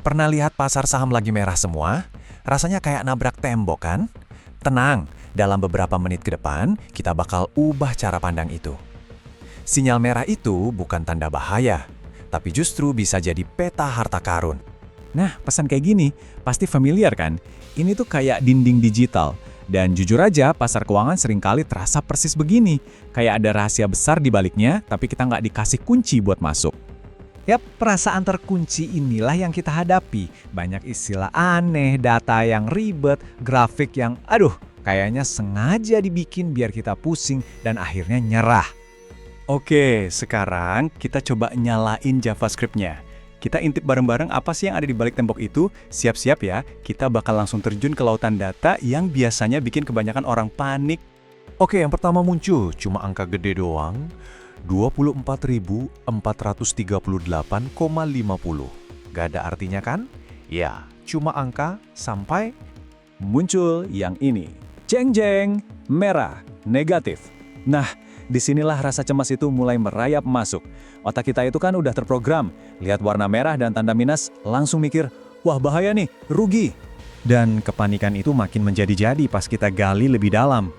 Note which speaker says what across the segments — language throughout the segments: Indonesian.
Speaker 1: Pernah lihat pasar saham lagi merah semua? Rasanya kayak nabrak tembok kan? Tenang, dalam beberapa menit ke depan, kita bakal ubah cara pandang itu. Sinyal merah itu bukan tanda bahaya, tapi justru bisa jadi peta harta karun.
Speaker 2: Nah, pesan kayak gini, pasti familiar kan? Ini tuh kayak dinding digital. Dan jujur aja, pasar keuangan seringkali terasa persis begini. Kayak ada rahasia besar di baliknya, tapi kita nggak dikasih kunci buat masuk. Yap, perasaan terkunci inilah yang kita hadapi. Banyak istilah aneh, data yang ribet, grafik yang, kayaknya sengaja dibikin biar kita pusing dan akhirnya nyerah. Oke, sekarang kita coba nyalain JavaScript-nya. Kita intip bareng-bareng apa sih yang ada di balik tembok itu. Siap-siap ya, kita bakal langsung terjun ke lautan data yang biasanya bikin kebanyakan orang panik.
Speaker 1: Oke, yang pertama muncul cuma angka gede doang, 24.438,50. Gak ada artinya kan? Ya, cuma angka sampai
Speaker 2: Muncul yang ini. Jeng-jeng, merah, negatif. Nah, disinilah rasa cemas itu mulai merayap masuk. Otak kita itu kan udah terprogram. Lihat warna merah dan tanda minus, langsung mikir, wah bahaya nih, rugi. Dan kepanikan itu makin menjadi-jadi pas kita gali lebih dalam.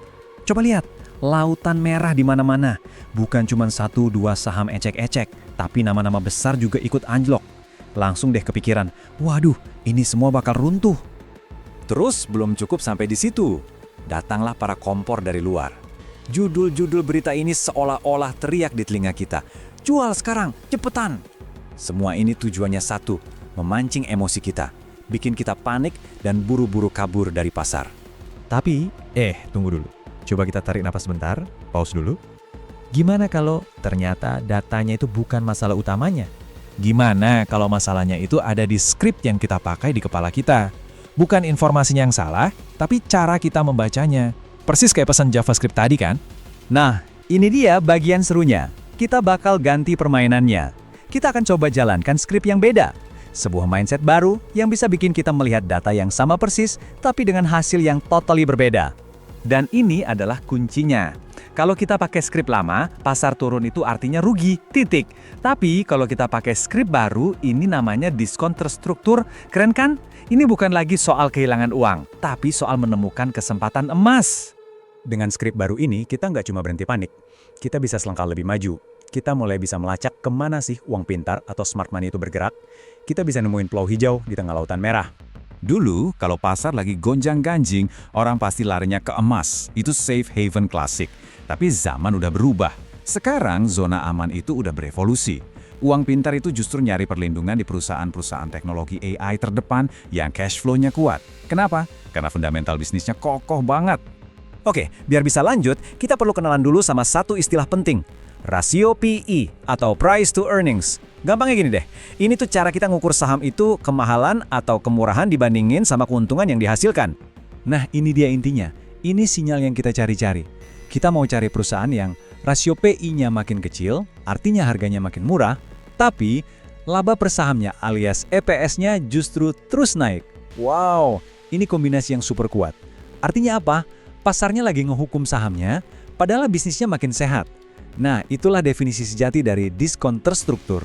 Speaker 2: Coba lihat, lautan merah di mana-mana. Bukan cuma 1-2 saham ecek-ecek, tapi nama-nama besar juga ikut anjlok. Langsung deh kepikiran, waduh, ini semua bakal runtuh. Terus belum cukup sampai di situ. Datanglah para kompor dari luar. Judul-judul berita ini seolah-olah teriak di telinga kita. Jual sekarang, cepetan! Semua ini tujuannya satu, memancing emosi kita. Bikin kita panik dan buru-buru kabur dari pasar. Tapi, tunggu dulu. Coba kita tarik napas sebentar, pause dulu. Gimana kalau ternyata datanya itu bukan masalah utamanya? Gimana kalau masalahnya itu ada di skrip yang kita pakai di kepala kita? Bukan informasinya yang salah, tapi cara kita membacanya. Persis kayak pesan JavaScript tadi kan? Nah, ini dia bagian serunya. Kita bakal ganti permainannya. Kita akan coba jalankan skrip yang beda. Sebuah mindset baru yang bisa bikin kita melihat data yang sama persis, tapi dengan hasil yang totally berbeda. Dan ini adalah kuncinya. Kalau kita pakai skrip lama, pasar turun itu artinya rugi, titik. Tapi kalau kita pakai skrip baru, ini namanya diskon terstruktur. Keren kan? Ini bukan lagi soal kehilangan uang, tapi soal menemukan kesempatan emas. Dengan skrip baru ini, kita nggak cuma berhenti panik. Kita bisa selangkah lebih maju. Kita mulai bisa melacak kemana sih uang pintar atau smart money itu bergerak. Kita bisa nemuin pulau hijau di tengah lautan merah. Dulu, kalau pasar lagi gonjang-ganjing, orang pasti larinya ke emas. Itu safe haven klasik. Tapi zaman udah berubah. Sekarang, zona aman itu udah berevolusi. Uang pintar itu justru nyari perlindungan di perusahaan-perusahaan teknologi AI terdepan yang cash flow-nya kuat. Kenapa? Karena fundamental bisnisnya kokoh banget. Oke, biar bisa lanjut, kita perlu kenalan dulu sama satu istilah penting. Rasio PE atau Price to Earnings. Gampangnya gini deh, ini tuh cara kita ngukur saham itu kemahalan atau kemurahan dibandingin sama keuntungan yang dihasilkan. Nah, ini dia intinya. Ini sinyal yang kita cari-cari. Kita mau cari perusahaan yang rasio PI-nya makin kecil, artinya harganya makin murah, tapi laba per sahamnya alias EPS-nya justru terus naik. Wow, ini kombinasi yang super kuat. Artinya apa? Pasarnya lagi ngehukum sahamnya, padahal bisnisnya makin sehat. Nah, itulah definisi sejati dari diskon terstruktur.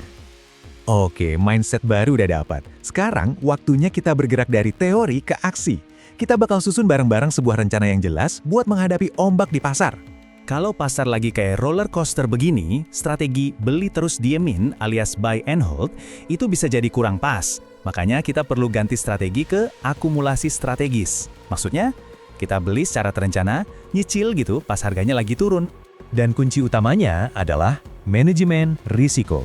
Speaker 2: Oke, mindset baru udah dapat. Sekarang, waktunya kita bergerak dari teori ke aksi. Kita bakal susun bareng-bareng sebuah rencana yang jelas buat menghadapi ombak di pasar. Kalau pasar lagi kayak roller coaster begini, strategi beli terus diemin alias buy and hold itu bisa jadi kurang pas. Makanya kita perlu ganti strategi ke akumulasi strategis. Maksudnya, kita beli secara terencana, nyicil gitu pas harganya lagi turun. Dan kunci utamanya adalah manajemen risiko.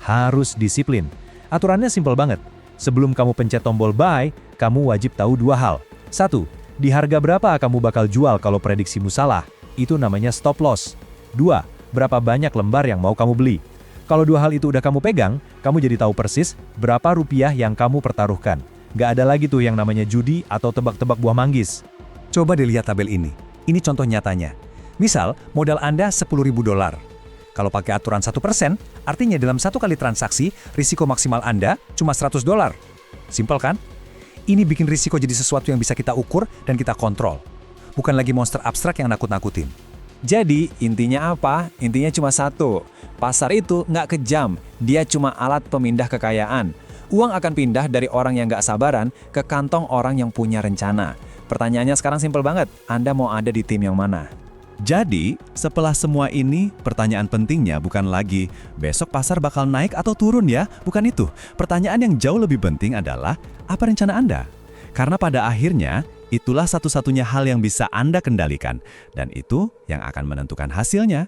Speaker 2: Harus disiplin. Aturannya simpel banget. Sebelum kamu pencet tombol buy, kamu wajib tahu dua hal. Satu, di harga berapa kamu bakal jual kalau prediksimu salah? Itu namanya stop loss. Dua, berapa banyak lembar yang mau kamu beli? Kalau dua hal itu udah kamu pegang, kamu jadi tahu persis berapa rupiah yang kamu pertaruhkan. Gak ada lagi tuh yang namanya judi atau tebak-tebak buah manggis. Coba dilihat tabel ini. Ini contoh nyatanya. Misal, modal Anda $10.000. Kalau pakai aturan 1%, artinya dalam satu kali transaksi, risiko maksimal Anda cuma $100. Simpel kan? Ini bikin risiko jadi sesuatu yang bisa kita ukur dan kita kontrol. Bukan lagi monster abstrak yang nakut-nakutin. Jadi, intinya apa? Intinya cuma satu. Pasar itu nggak kejam. Dia cuma alat pemindah kekayaan. Uang akan pindah dari orang yang nggak sabaran ke kantong orang yang punya rencana. Pertanyaannya sekarang simpel banget, Anda mau ada di tim yang mana?
Speaker 3: Jadi, setelah semua ini, pertanyaan pentingnya bukan lagi besok pasar bakal naik atau turun ya, bukan itu. Pertanyaan yang jauh lebih penting adalah apa rencana Anda? Karena pada akhirnya, itulah satu-satunya hal yang bisa Anda kendalikan, dan itu yang akan menentukan hasilnya.